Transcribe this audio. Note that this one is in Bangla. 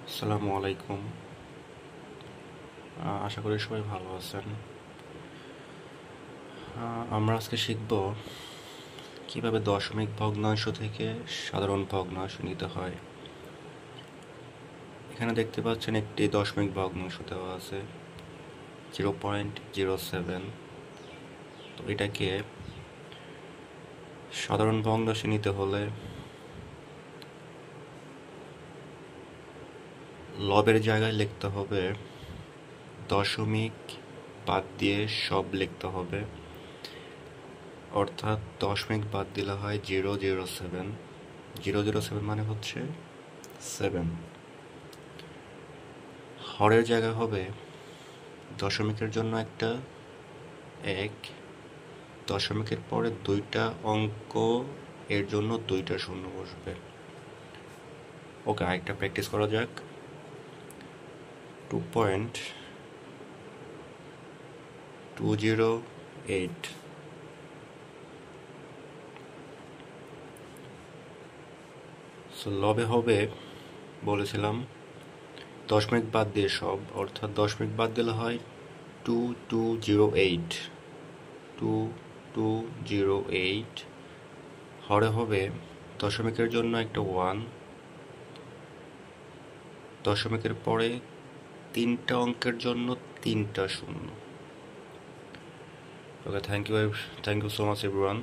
আসসালামু আলাইকুম। আশা করি সবাই ভালো আছেন। আমরা আজকে শিখব কিভাবে দশমিক ভগ্নাংশ থেকে সাধারণ ভগ্নাংশ নিতে হয়। এখানে দেখতে পাচ্ছেন একটি দশমিক ভগ্নাংশ দেওয়া আছে 0.07। তো এটাকে সাধারণ ভগ্নাংশে নিতে হলে লবের জায়গায় লিখতে হবে দশমিক, বাদ দিয়ে সব লিখতে হবে। অর্থাৎ দশমিক বাদ দিলে হয় 007। 007 মানে হচ্ছে 7। হরের জায়গায় হবে দশমিকের জন্য একটা 1, দশমিকের পরে দুইটা অঙ্ক এর জন্য দুইটা শূন্য বসবে। ওকে, আরেকটা প্র্যাকটিস করা যাক। 2.208। সো লবে হবে বলেছিলাম দশমিক বাদ দিয়ে সব, অর্থাৎ দশমিক বাদ দিলে হয় 2208। 2208। হরে হবে দশমিকের জন্য একটা 1, দশমিকের পরে তিনটা অঙ্কের জন্য তিনটা শূন্য। Okay, thank you so much everyone.